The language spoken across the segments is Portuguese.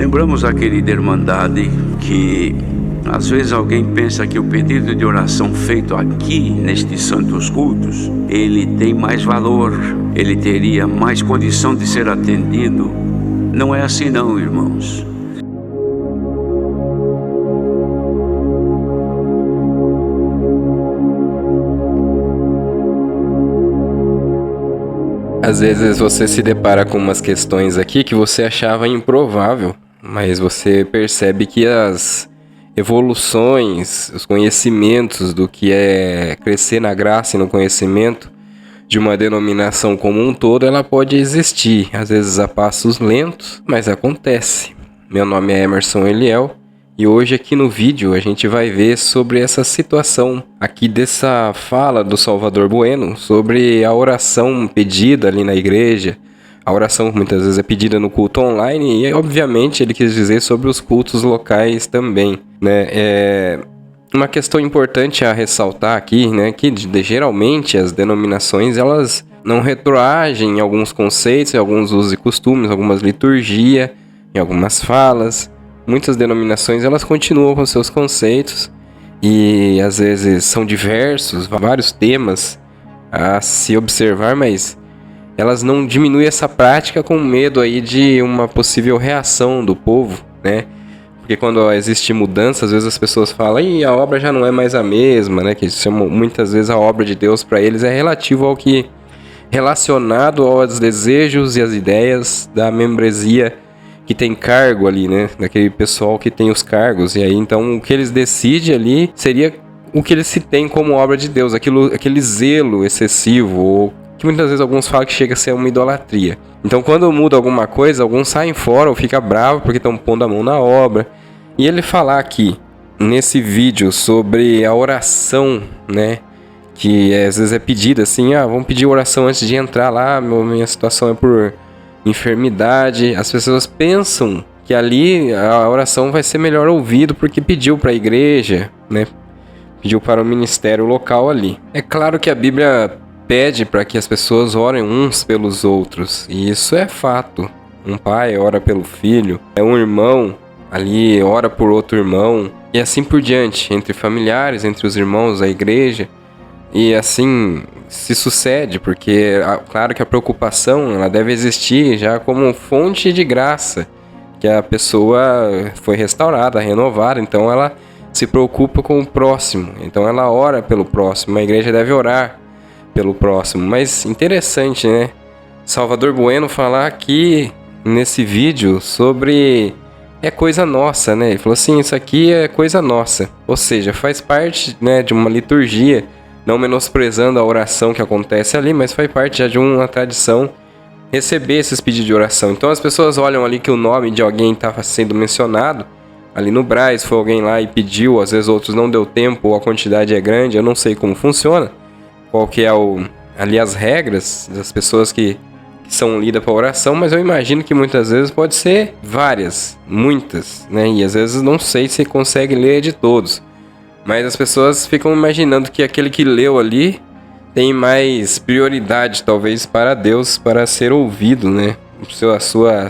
Lembramos a querida Irmandade que às vezes alguém pensa que o pedido de oração feito aqui nestes santos cultos, ele tem mais valor, ele teria mais condição de ser atendido. Não é assim não, irmãos. Às vezes você se depara com umas questões aqui que você achava improvável, mas você percebe que as evoluções, os conhecimentos do que é crescer na graça e no conhecimento de uma denominação como um todo, ela pode existir, às vezes a passos lentos, mas acontece. Meu nome é Emerson Eliel e hoje aqui no vídeo a gente vai ver sobre essa situação aqui dessa fala do Salvador Bueno sobre a oração pedida ali na igreja. A oração muitas vezes é pedida no culto online e obviamente ele quis dizer sobre os cultos locais também, né? Uma questão importante a ressaltar aqui, né, que geralmente as denominações elas não retroagem em alguns conceitos, em alguns usos e costumes, algumas liturgias, em algumas falas. Muitas denominações elas continuam com seus conceitos e às vezes são diversos, vários temas a se observar, mas elas não diminuem essa prática com medo aí de uma possível reação do povo, né? Porque quando existe mudança, às vezes as pessoas falam, a obra já não é mais a mesma, né? Que chamam, muitas vezes a obra de Deus para eles é relativo ao que relacionado aos desejos e as ideias da membresia que tem cargo ali, né? Daquele pessoal que tem os cargos. E aí, então, o que eles decidem ali seria o que eles se tem como obra de Deus, aquele zelo excessivo, ou que muitas vezes alguns falam que chega a ser uma idolatria. Então, quando muda alguma coisa, alguns saem fora ou ficam bravos porque estão pondo a mão na obra. E ele falar aqui, nesse vídeo, sobre a oração, né? Que às vezes é pedida assim, vamos pedir oração antes de entrar lá, minha situação é por enfermidade. As pessoas pensam que ali a oração vai ser melhor ouvido porque pediu para a igreja, né? Pediu para o ministério local ali. É claro que a Bíblia pede para que as pessoas orem uns pelos outros, e isso é fato. Um pai ora pelo filho, um irmão ali ora por outro irmão, e assim por diante, entre familiares, entre os irmãos da igreja, e assim se sucede, porque claro que a preocupação ela deve existir já como fonte de graça, que a pessoa foi restaurada, renovada, então ela se preocupa com o próximo, então ela ora pelo próximo, a igreja deve orar pelo próximo. Mas interessante, né? Salvador Bueno falar aqui nesse vídeo sobre coisa nossa, né? Ele falou assim, isso aqui é coisa nossa, ou seja, faz parte, né, de uma liturgia, não menosprezando a oração que acontece ali, mas faz parte já de uma tradição receber esses pedidos de oração. Então as pessoas olham ali que o nome de alguém estava sendo mencionado ali no Braz, foi alguém lá e pediu, às vezes outros não deu tempo, ou a quantidade é grande, eu não sei como funciona, qual que é ali as regras das pessoas que são lidas para oração, mas eu imagino que muitas vezes pode ser várias, muitas, né? E às vezes não sei se consegue ler de todos. Mas as pessoas ficam imaginando que aquele que leu ali tem mais prioridade, talvez, para Deus, para ser ouvido, né? A sua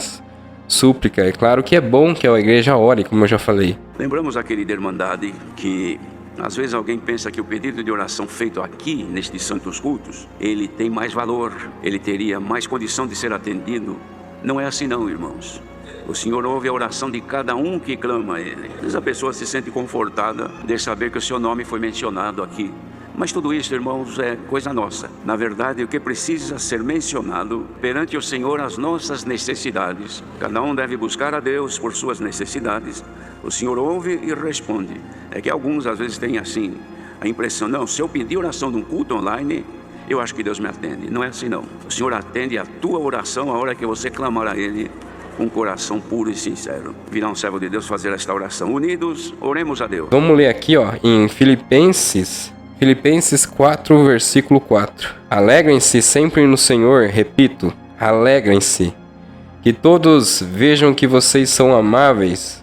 súplica. É claro que é bom que a igreja ore, como eu já falei. Lembramos a querida Irmandade que às vezes alguém pensa que o pedido de oração feito aqui nestes santos cultos, ele tem mais valor, ele teria mais condição de ser atendido. Não é assim não, irmãos. O Senhor ouve a oração de cada um que clama a Ele. Às vezes a pessoa se sente confortada de saber que o seu nome foi mencionado aqui. Mas tudo isso, irmãos, é coisa nossa. Na verdade, o que precisa ser mencionado perante o Senhor, as nossas necessidades. Cada um deve buscar a Deus por suas necessidades. O Senhor ouve e responde. É que alguns às vezes têm assim a impressão, não, se eu pedir oração num culto online, eu acho que Deus me atende. Não é assim não. O Senhor atende a tua oração a hora que você clamar a Ele com um coração puro e sincero. Virá um servo de Deus fazer esta oração. Unidos, oremos a Deus. Vamos ler aqui, em Filipenses 4, versículo 4. Alegrem-se sempre no Senhor, repito, alegrem-se. Que todos vejam que vocês são amáveis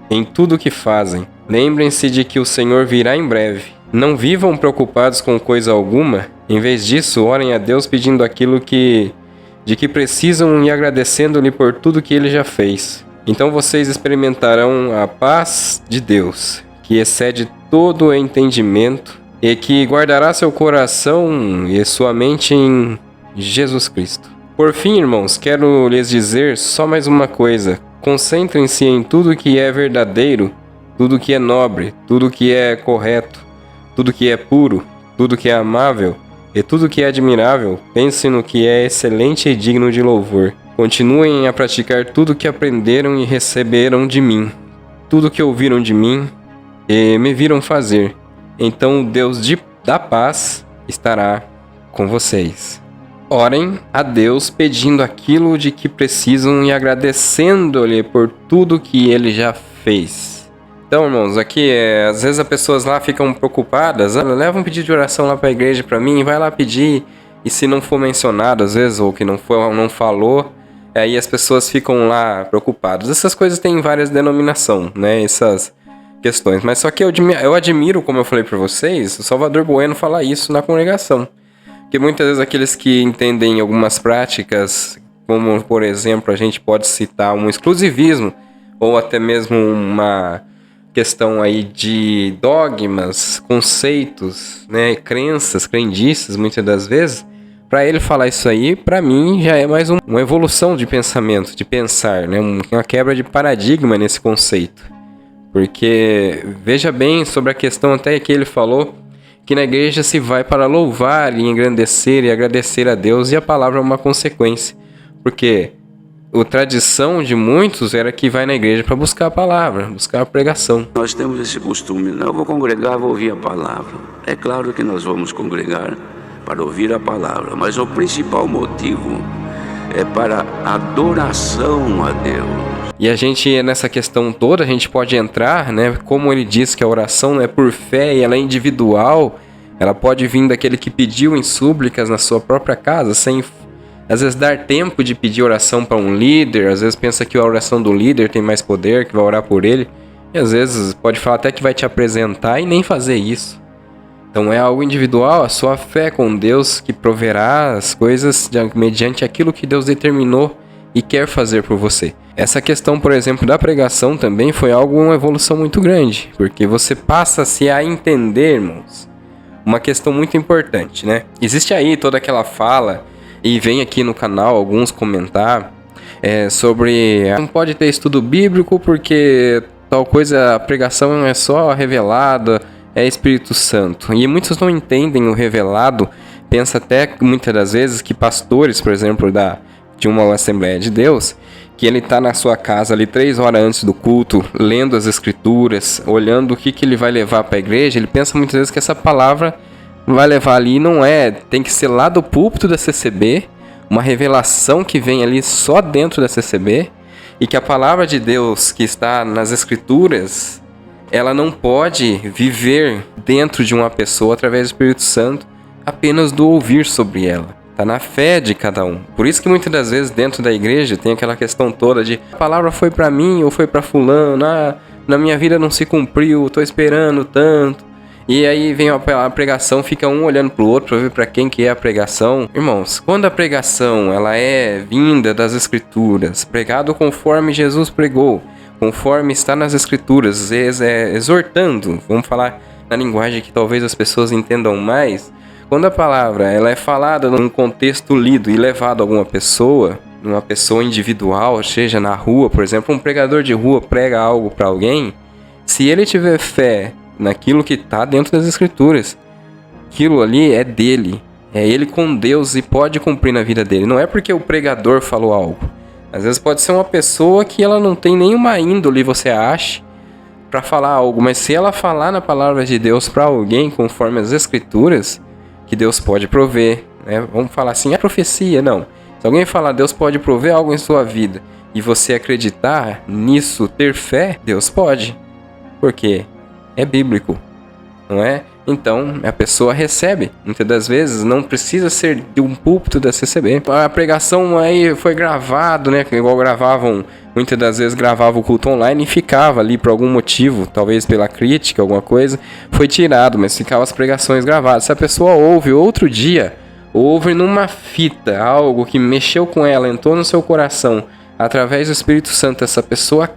em tudo o que fazem. Lembrem-se de que o Senhor virá em breve. Não vivam preocupados com coisa alguma. Em vez disso, orem a Deus pedindo aquilo de que precisam e agradecendo-lhe por tudo que Ele já fez. Então vocês experimentarão a paz de Deus, que excede todo o entendimento e que guardará seu coração e sua mente em Jesus Cristo. Por fim, irmãos, quero lhes dizer só mais uma coisa. Concentrem-se em tudo que é verdadeiro, tudo que é nobre, tudo que é correto, tudo que é puro, tudo que é amável e tudo que é admirável. Pensem no que é excelente e digno de louvor. Continuem a praticar tudo que aprenderam e receberam de mim, tudo que ouviram de mim e me viram fazer. Então o Deus da paz estará com vocês. Orem a Deus pedindo aquilo de que precisam e agradecendo-lhe por tudo que Ele já fez. Então, irmãos, aqui às vezes as pessoas lá ficam preocupadas. Leva um pedido de oração lá para a igreja para mim, vai lá pedir. E se não for mencionado, às vezes, ou que não falou, aí as pessoas ficam lá preocupadas. Essas coisas têm várias denominações, né? Essas questões. Mas só que eu admiro, como eu falei para vocês, o Salvador Bueno falar isso na congregação. Porque muitas vezes aqueles que entendem algumas práticas, como por exemplo, a gente pode citar um exclusivismo, ou até mesmo uma questão aí de dogmas, conceitos, né? Crendices, muitas das vezes. Para ele falar isso aí, para mim, já é mais uma evolução de pensamento, de pensar, né? Uma quebra de paradigma nesse conceito. Porque, veja bem sobre a questão até que ele falou, que na igreja se vai para louvar e engrandecer e agradecer a Deus, e a palavra é uma consequência. Porque a tradição de muitos era que vai na igreja para buscar a palavra, buscar a pregação. Nós temos esse costume, né? Eu vou congregar, vou ouvir a palavra. É claro que nós vamos congregar para ouvir a palavra, mas o principal motivo é para adoração a Deus. E a gente, nessa questão toda, a gente pode entrar, né? Como ele diz que a oração não é por fé e ela é individual, ela pode vir daquele que pediu em súplicas na sua própria casa, sem às vezes dar tempo de pedir oração para um líder, às vezes pensa que a oração do líder tem mais poder, que vai orar por ele, e às vezes pode falar até que vai te apresentar e nem fazer isso. Então é algo individual, a sua fé com Deus que proverá as coisas mediante aquilo que Deus determinou e quer fazer por você. Essa questão, por exemplo, da pregação também foi uma evolução muito grande, porque você passa-se a entender, irmãos, uma questão muito importante, né? Existe aí toda aquela fala, e vem aqui no canal alguns comentar, sobre não pode ter estudo bíblico porque tal coisa, a pregação é só revelada, é Espírito Santo. E muitos não entendem o revelado, pensa até muitas das vezes que pastores, por exemplo, de uma Assembleia de Deus, que ele está na sua casa ali 3 horas antes do culto, lendo as escrituras, olhando o que ele vai levar para a igreja, ele pensa muitas vezes que essa palavra vai levar ali, não é, tem que ser lá do púlpito da CCB, uma revelação que vem ali só dentro da CCB, e que a palavra de Deus que está nas escrituras, ela não pode viver dentro de uma pessoa através do Espírito Santo apenas do ouvir sobre ela. Está na fé de cada um. Por isso que muitas das vezes dentro da igreja tem aquela questão toda de a palavra foi para mim ou foi para fulano, na minha vida não se cumpriu, estou esperando tanto. E aí vem a pregação, fica um olhando para o outro para ver para quem que é a pregação. Irmãos, quando a pregação ela é vinda das escrituras, pregado conforme Jesus pregou, conforme está nas escrituras, exortando, vamos falar na linguagem que talvez as pessoas entendam mais, quando a palavra ela é falada num contexto lido e levado a alguma pessoa, uma pessoa individual, seja na rua, por exemplo, um pregador de rua prega algo para alguém, se ele tiver fé naquilo que está dentro das escrituras, aquilo ali é dele, é ele com Deus e pode cumprir na vida dele, não é porque o pregador falou algo. Às vezes pode ser uma pessoa que ela não tem nenhuma índole, você acha, para falar algo. Mas se ela falar na palavra de Deus para alguém, conforme as escrituras, que Deus pode prover, né? Vamos falar assim, a profecia, não. Se alguém falar, Deus pode prover algo em sua vida, e você acreditar nisso, ter fé, Deus pode. Porque é bíblico, não é? Então, a pessoa recebe. Muitas das vezes, não precisa ser de um púlpito da CCB. A pregação aí foi gravado, né? Igual gravavam, muitas das vezes gravavam o culto online e ficava ali por algum motivo, talvez pela crítica, alguma coisa, foi tirado, mas ficavam as pregações gravadas. Se a pessoa ouve outro dia, ouve numa fita, algo que mexeu com ela, entrou no seu coração, através do Espírito Santo, essa pessoa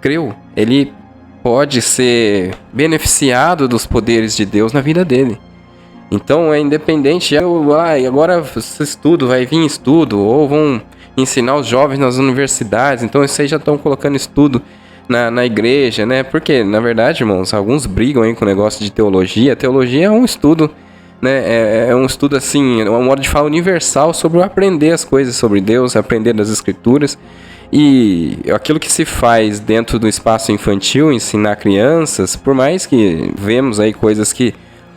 creu, ele pode ser beneficiado dos poderes de Deus na vida dele. Então é independente, agora estudo, vai vir estudo, ou vão ensinar os jovens nas universidades, então isso aí já estão colocando estudo na igreja, né? Porque, na verdade, irmãos, alguns brigam aí com o negócio de teologia. Teologia é um estudo, né? É um estudo, assim, é um modo de fala universal sobre aprender as coisas sobre Deus, aprender das Escrituras. E aquilo que se faz dentro do espaço infantil, ensinar crianças, por mais que vemos aí coisas que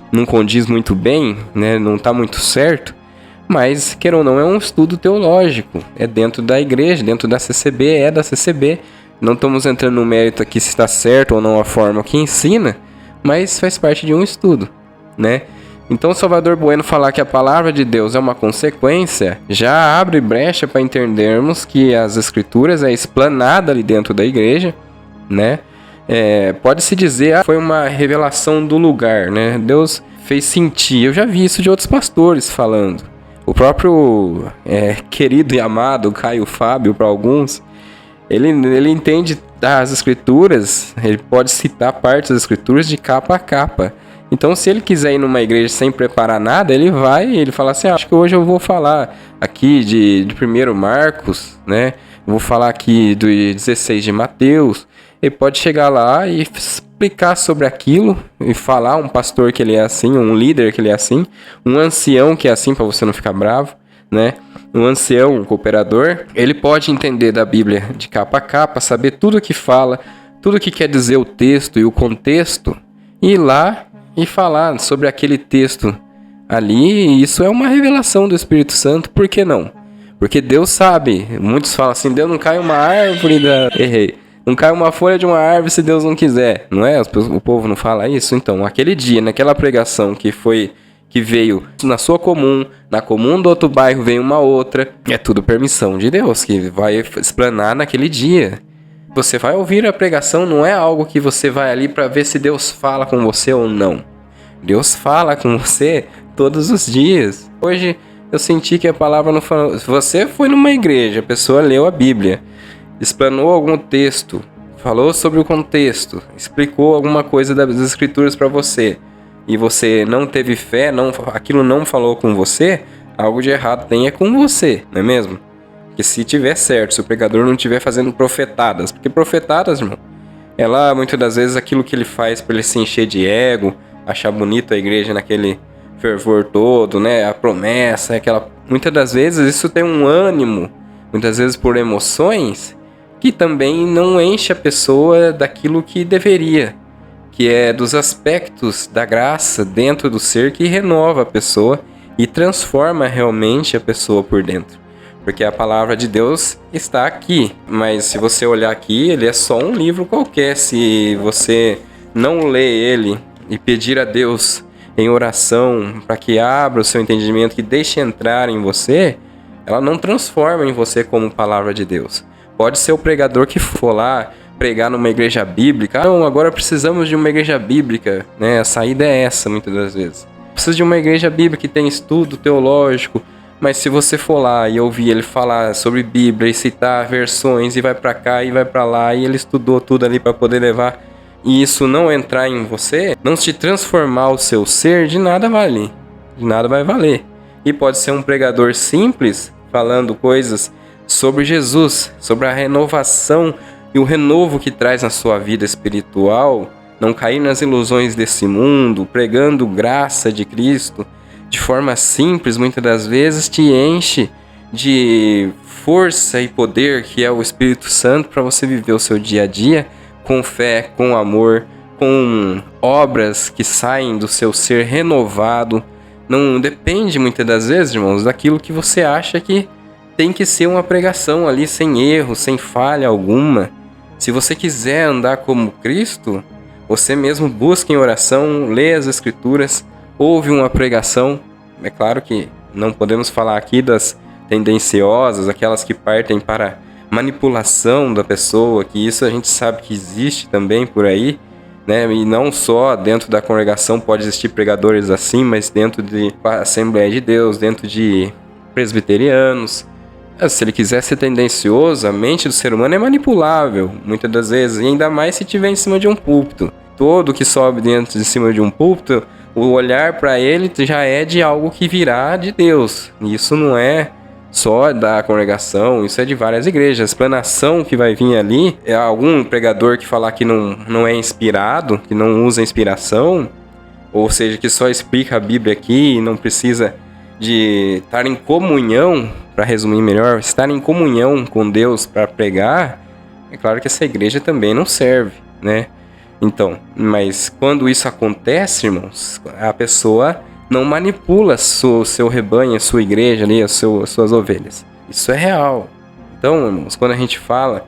não condiz muito bem, né? Não está muito certo, mas, queira ou não, é um estudo teológico. É dentro da igreja, dentro da CCB, é da CCB. Não estamos entrando no mérito aqui se está certo ou não a forma que ensina, mas faz parte de um estudo, né? Então, Salvador Bueno falar que a palavra de Deus é uma consequência, já abre brecha para entendermos que as Escrituras é explanada ali dentro da igreja, né? Pode-se dizer, foi uma revelação do lugar, né? Deus fez sentir. Eu já vi isso de outros pastores falando. O próprio querido e amado Caio Fábio, para alguns, ele entende as Escrituras, ele pode citar partes das Escrituras de capa a capa. Então, se ele quiser ir numa igreja sem preparar nada, ele fala assim, acho que hoje eu vou falar aqui de 1 Marcos, né? Vou falar aqui do 16 de Mateus. Ele pode chegar lá e explicar sobre aquilo e falar, um pastor que ele é assim, um líder que ele é assim, um ancião que é assim, para você não ficar bravo, né? Um ancião, um cooperador, ele pode entender da Bíblia de capa a capa, saber tudo o que fala, tudo o que quer dizer o texto e o contexto, e ir lá e falar sobre aquele texto ali. E isso é uma revelação do Espírito Santo, por que não? Porque Deus sabe. Muitos falam assim, Deus não cai uma árvore não cai uma folha de uma árvore se Deus não quiser, não é? O povo não fala isso? Então, aquele dia, naquela pregação que veio na sua comum, na comum do outro bairro veio uma outra, é tudo permissão de Deus, que vai explanar naquele dia. Você vai ouvir a pregação, não é algo que você vai ali para ver se Deus fala com você ou não. Deus fala com você todos os dias. Hoje eu senti que a palavra não falou. Se você foi numa igreja, a pessoa leu a Bíblia, explanou algum texto, falou sobre o contexto, explicou alguma coisa das Escrituras para você, e você não teve fé, aquilo não falou com você, algo de errado tem com você, não é mesmo? Porque se tiver certo, se o pregador não estiver fazendo profetadas, porque profetadas, irmão, ela muitas das vezes aquilo que ele faz para ele se encher de ego, achar bonito a igreja naquele fervor todo, né? A promessa, muitas das vezes isso tem um ânimo, muitas vezes por emoções, que também não enche a pessoa daquilo que deveria, que é dos aspectos da graça dentro do ser que renova a pessoa e transforma realmente a pessoa por dentro. Porque a palavra de Deus está aqui, mas se você olhar aqui, ele é só um livro qualquer. Se você não ler ele e pedir a Deus em oração para que abra o seu entendimento, que deixe entrar em você, ela não transforma em você como palavra de Deus. Pode ser o pregador que for lá pregar numa igreja bíblica. Não, agora precisamos de uma igreja bíblica, né? A saída é essa, muitas das vezes. Precisa de uma igreja bíblica que tem estudo teológico, mas se você for lá e ouvir ele falar sobre Bíblia e citar versões e vai para cá e vai para lá e ele estudou tudo ali para poder levar, e isso não entrar em você, não te transformar o seu ser, de nada vale. De nada vai valer. E pode ser um pregador simples, falando coisas sobre Jesus, sobre a renovação e o renovo que traz na sua vida espiritual, não cair nas ilusões desse mundo, pregando graça de Cristo, de forma simples, muitas das vezes te enche de força e poder, que é o Espírito Santo, para você viver o seu dia a dia com fé, com amor, com obras que saem do seu ser renovado. Não depende muitas das vezes, irmãos, daquilo que você acha que tem que ser uma pregação ali sem erro, sem falha alguma. Se você quiser andar como Cristo, você mesmo busca em oração, lê as Escrituras, ouve uma pregação. É claro que não podemos falar aqui das tendenciosas, aquelas que partem para manipulação da pessoa, que isso a gente sabe que existe também por aí, né? E não só dentro da congregação pode existir pregadores assim, mas dentro de Assembleia de Deus, dentro de presbiterianos, Se ele quiser ser tendencioso, a mente do ser humano é manipulável, muitas das vezes, e ainda mais se estiver em cima de um púlpito. Todo que sobe dentro de cima de um púlpito, o olhar para ele já é de algo que virá de Deus. Isso não é só da congregação, isso é de várias igrejas. A explanação que vai vir ali, é algum pregador que falar que não é inspirado, que não usa inspiração, ou seja, que só explica a Bíblia aqui e não precisa de estar em comunhão, para resumir melhor, estar em comunhão com Deus para pregar, é claro que essa igreja também não serve, né? Então, mas quando isso acontece, irmãos, a pessoa não manipula o seu rebanho, a sua igreja ali, as suas ovelhas. Isso é real. Então, irmãos, quando a gente fala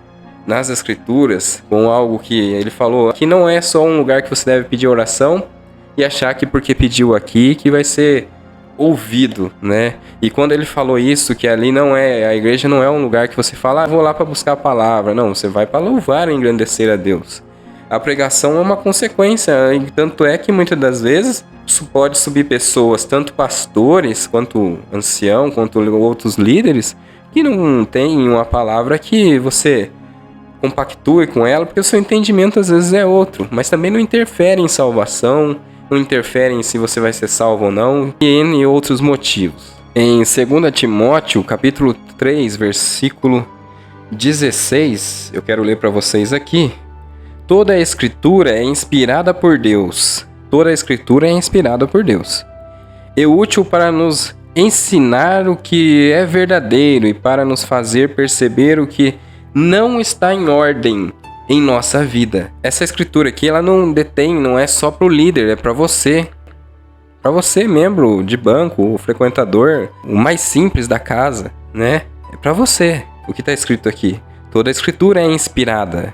nas Escrituras, com algo que ele falou, que não é só um lugar que você deve pedir oração e achar que porque pediu aqui que vai ser ouvido, né? E quando ele falou isso, que ali não é, a igreja não é um lugar que você fala, vou lá para buscar a palavra. Não, você vai para louvar e engrandecer a Deus. A pregação é uma consequência, e tanto é que muitas das vezes pode subir pessoas, tanto pastores, quanto ancião, quanto outros líderes, que não tem uma palavra que você compactue com ela, porque o seu entendimento às vezes é outro, mas também não interfere em salvação, não interfere em se você vai ser salvo ou não, e em outros motivos. Em 2 Timóteo, capítulo 3, versículo 16, eu quero ler para vocês aqui. Toda a Escritura é inspirada por Deus. Toda a Escritura é inspirada por Deus. É útil para nos ensinar o que é verdadeiro e para nos fazer perceber o que não está em ordem em nossa vida. Essa Escritura aqui, ela não é só para o líder, é para você. Para você, membro de banco, o frequentador, o mais simples da casa, né? É para você o que está escrito aqui. Toda a Escritura é inspirada.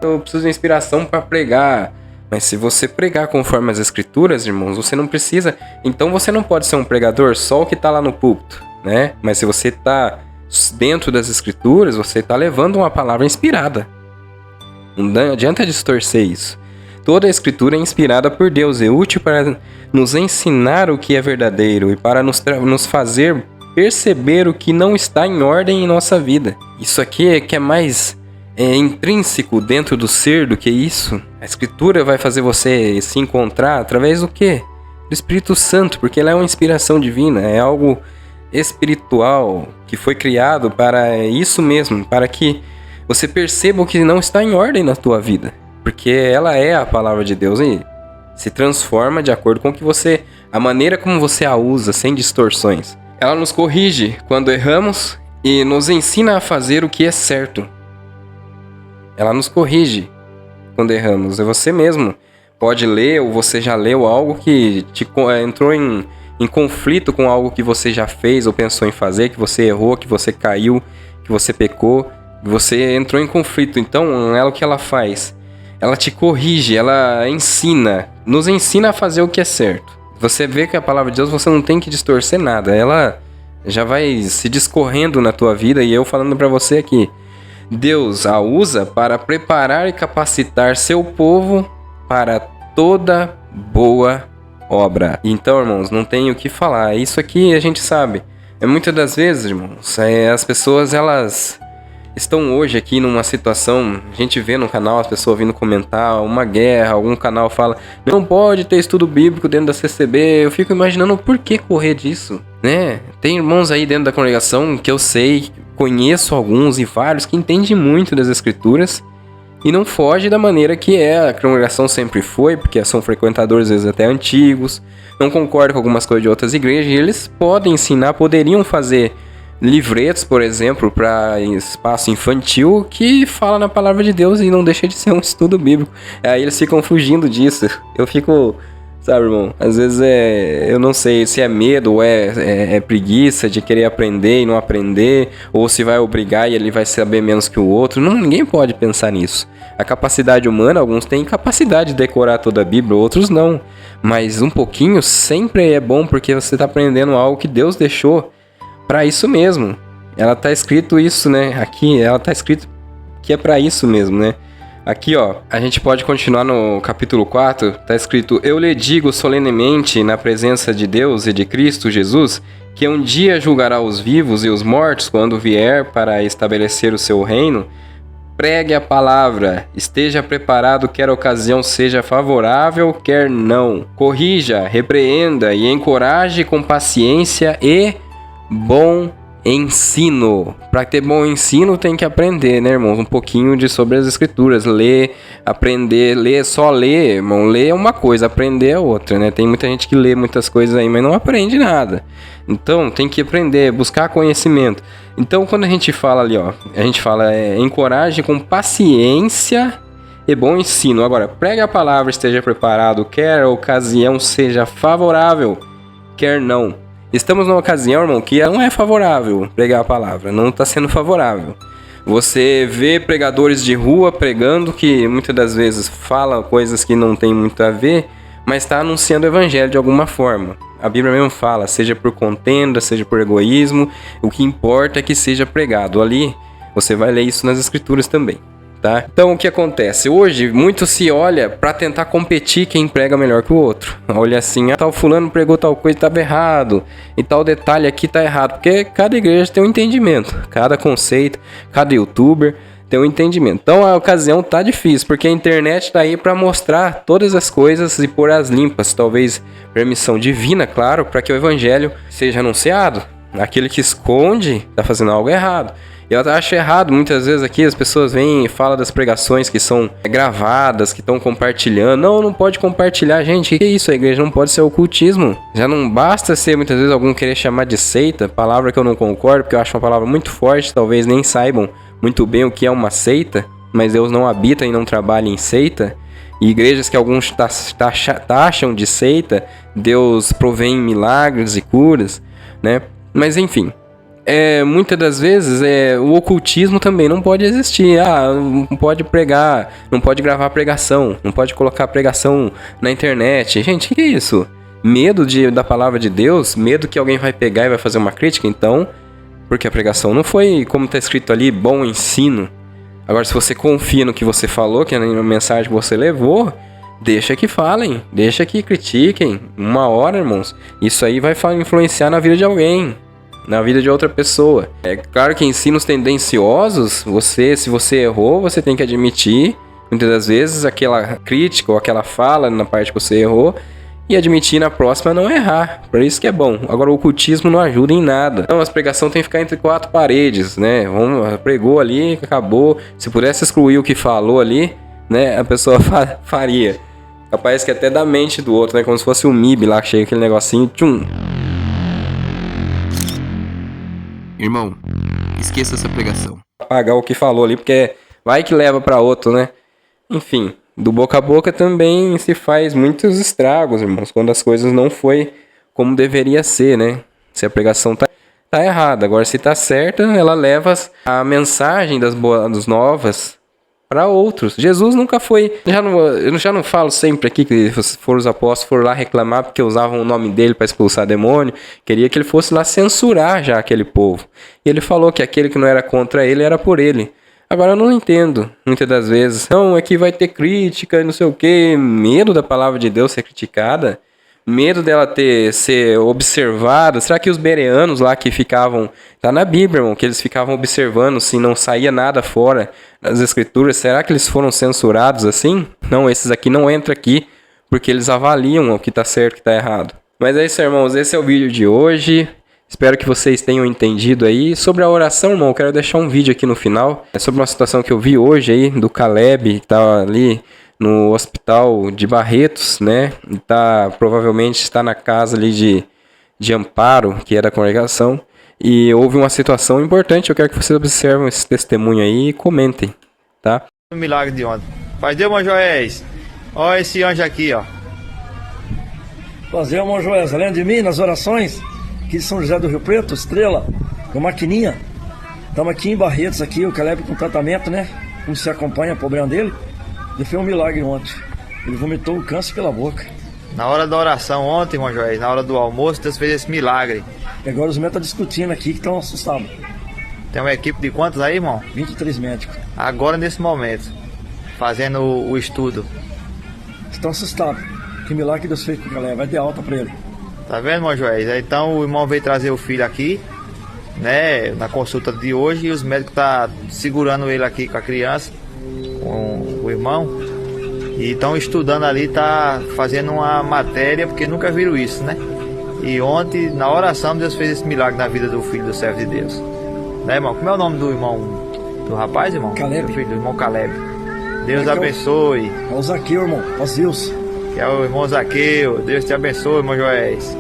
Eu preciso de inspiração para pregar. Mas se você pregar conforme as Escrituras, irmãos, você não precisa. Então você não pode ser um pregador só o que está lá no púlpito, né? Mas se você está dentro das Escrituras, você está levando uma palavra inspirada. Não adianta distorcer isso. Toda a Escritura é inspirada por Deus, é útil para nos ensinar o que é verdadeiro e para nos fazer perceber o que não está em ordem em nossa vida. Isso aqui é que é mais intrínseco dentro do ser do que isso. A Escritura vai fazer você se encontrar através do quê? Do Espírito Santo, porque ela é uma inspiração divina, é algo espiritual que foi criado para isso mesmo, para que você perceba o que não está em ordem na tua vida, porque ela é a palavra de Deus e se transforma de acordo com a maneira como você a usa, sem distorções. Ela nos corrige quando erramos e nos ensina a fazer o que é certo. Ela nos corrige quando erramos. É você mesmo pode ler ou você já leu algo que entrou em conflito com algo que você já fez ou pensou em fazer, que você errou, que você caiu, que você pecou, que você entrou em conflito. Então, ela o que ela faz? Ela te corrige, ela ensina, nos ensina a fazer o que é certo. Você vê que a palavra de Deus você não tem que distorcer nada, ela já vai se discorrendo na tua vida e eu falando para você aqui. Deus a usa para preparar e capacitar seu povo para toda boa obra. Então, irmãos, não tem o que falar. Isso aqui a gente sabe. Muitas das vezes, irmãos, as pessoas elas estão hoje aqui numa situação, a gente vê no canal as pessoas vindo comentar uma guerra, algum canal fala, não pode ter estudo bíblico dentro da CCB. Eu fico imaginando por que correr disso, né? Tem irmãos aí dentro da congregação que eu sei, conheço alguns e vários que entendem muito das Escrituras e não foge da maneira que a congregação sempre foi, porque são frequentadores às vezes até antigos, não concordam com algumas coisas de outras igrejas e eles podem ensinar, poderiam fazer livretos, por exemplo, para espaço infantil que fala na palavra de Deus e não deixa de ser um estudo bíblico. Aí eles ficam fugindo disso. Eu fico, sabe, irmão, às vezes eu não sei se é medo ou é preguiça de querer aprender e não aprender, ou se vai obrigar e ele vai saber menos que o outro. Ninguém pode pensar nisso. A capacidade humana, alguns têm capacidade de decorar toda a Bíblia, outros não. Mas um pouquinho sempre é bom porque você está aprendendo algo que Deus deixou para isso mesmo. Ela tá escrito isso, né? Aqui, ela tá escrito que é para isso mesmo, né? Aqui, ó, a gente pode continuar no capítulo 4, tá escrito: Eu lhe digo solenemente, na presença de Deus e de Cristo Jesus, que um dia julgará os vivos e os mortos quando vier para estabelecer o seu reino. Pregue a palavra, esteja preparado, quer a ocasião seja favorável, quer não. Corrija, repreenda e encoraje com paciência e bom ensino. Para ter bom ensino tem que aprender, né, irmãos? Um pouquinho sobre as escrituras, ler, aprender, só ler, irmão, ler é uma coisa, aprender é outra, né? Tem muita gente que lê muitas coisas aí, mas não aprende nada. Então, tem que aprender, buscar conhecimento. Então, quando a gente fala ali, ó, a gente fala encoraje com paciência e bom ensino. Agora, pregue a palavra, esteja preparado, quer a ocasião seja favorável, quer não. Estamos numa ocasião, irmão, que não é favorável pregar a palavra, não está sendo favorável. Você vê pregadores de rua pregando que muitas das vezes fala coisas que não tem muito a ver, mas está anunciando o evangelho de alguma forma. A Bíblia mesmo fala, seja por contenda, seja por egoísmo, o que importa é que seja pregado. Ali, você vai ler isso nas escrituras também, tá? Então, o que acontece? Hoje, muito se olha para tentar competir quem prega melhor que o outro. Olha assim, tal fulano pregou tal coisa, estava errado, e tal detalhe aqui está errado, porque cada igreja tem um entendimento, cada conceito, cada youtuber tem um entendimento. Então a ocasião tá difícil, porque a internet tá aí para mostrar todas as coisas e pôr as limpas, talvez permissão divina, claro, para que o evangelho seja anunciado. Aquele que esconde tá fazendo algo errado. Eu acho errado, muitas vezes aqui as pessoas vêm e falam das pregações que são gravadas, que estão compartilhando. Não pode compartilhar, gente. Que é isso? A igreja não pode ser ocultismo. Já não basta ser, muitas vezes, algum querer chamar de seita, palavra que eu não concordo, porque eu acho uma palavra muito forte, talvez nem saibam muito bem o que é uma seita, mas Deus não habita e não trabalha em seita. E igrejas que alguns taxam de seita, Deus provém milagres e curas, né? Mas enfim, muitas das vezes o ocultismo também não pode existir. Não pode pregar, não pode gravar pregação, não pode colocar pregação na internet. Gente, o que é isso? Medo da palavra de Deus? Medo que alguém vai pegar e vai fazer uma crítica? Então, porque a pregação não foi, como está escrito ali, bom ensino. Agora, se você confia no que você falou, que é na mensagem que você levou, deixa que falem, deixa que critiquem. Uma hora, irmãos, isso aí vai influenciar na vida de alguém, na vida de outra pessoa. É claro que ensinos tendenciosos, se você errou, você tem que admitir, muitas das vezes, aquela crítica ou aquela fala na parte que você errou, e admitir na próxima não errar. Por isso que é bom. Agora, o ocultismo não ajuda em nada. Então, as pregações tem que ficar entre quatro paredes, né? Pregou ali, acabou. Se pudesse excluir o que falou ali, né? A pessoa faria. Capaz que até da mente do outro, né? Como se fosse um MIB lá, que chega aquele negocinho. Tchum. Irmão, esqueça essa pregação. Apagar o que falou ali, porque vai que leva para outro, né? Enfim. Do boca a boca também se faz muitos estragos, irmãos, quando as coisas não foi como deveria ser, né? Se a pregação tá errada. Agora, se tá certa, ela leva a mensagem das boas novas para outros. Jesus nunca foi... Eu já não falo sempre aqui que se for os apóstolos foram lá reclamar porque usavam o nome dele para expulsar demônio. Queria que ele fosse lá censurar já aquele povo. E ele falou que aquele que não era contra ele era por ele. Agora eu não entendo, muitas das vezes. Não, é que vai ter crítica e não sei o quê. Medo da palavra de Deus ser criticada. Medo dela ser observada. Será que os bereanos lá que ficavam... Tá na Bíblia, irmão, que eles ficavam observando se não saía nada fora das escrituras. Será que eles foram censurados assim? Não, esses aqui não entram aqui porque eles avaliam o que tá certo e o que tá errado. Mas é isso, irmãos. Esse é o vídeo de hoje. Espero que vocês tenham entendido aí. Sobre a oração, irmão, eu quero deixar um vídeo aqui no final. É sobre uma situação que eu vi hoje aí, do Caleb, que tá ali no hospital de Barretos, né? E provavelmente está na casa ali de Amparo, que é da congregação. E houve uma situação importante. Eu quero que vocês observem esse testemunho aí e comentem, tá? O milagre de ontem. Faz Deus, irmão Joés. Olha esse anjo aqui, ó. Fazer, irmão Joés, além de mim, nas orações... Aqui de São José do Rio Preto, Estrela, com maquininha. Estamos aqui em Barretos, aqui, o Caleb com tratamento, né? Como se acompanha o problema dele. Ele fez um milagre ontem. Ele vomitou o câncer pela boca. Na hora da oração ontem, irmão Joés, na hora do almoço, Deus fez esse milagre. E agora os médicos estão discutindo aqui, que estão assustados. Tem uma equipe de quantos aí, irmão? 23 médicos. Agora, nesse momento. fazendo o estudo. Estão assustados. Que milagre que Deus fez com o Caleb. Vai ter alta pra ele. Tá vendo, irmão Joés? Então o irmão veio trazer o filho aqui, né, na consulta de hoje, e os médicos tá segurando ele aqui com a criança, com o irmão, e estão estudando ali, tá fazendo uma matéria, porque nunca viram isso, né? E ontem, na oração, Deus fez esse milagre na vida do filho do servo de Deus. Né, irmão? Como é o nome do irmão, do rapaz, irmão? Caleb. Do filho, do irmão Caleb. Deus abençoe. É o Zaqueu, irmão. Ó Zeus. Que é o irmão Zaqueu. Deus te abençoe, irmão Joés.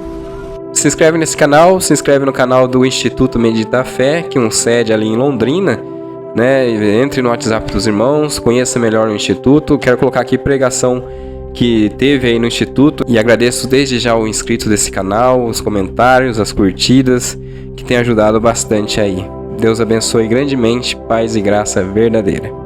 Se inscreve nesse canal, se inscreve no canal do Instituto Medita Fé, que um sede ali em Londrina, né? Entre no WhatsApp dos irmãos, conheça melhor o Instituto. Quero colocar aqui pregação que teve aí no Instituto, e agradeço desde já o inscrito desse canal, os comentários, as curtidas, que tem ajudado bastante aí. Deus abençoe grandemente, paz e graça verdadeira.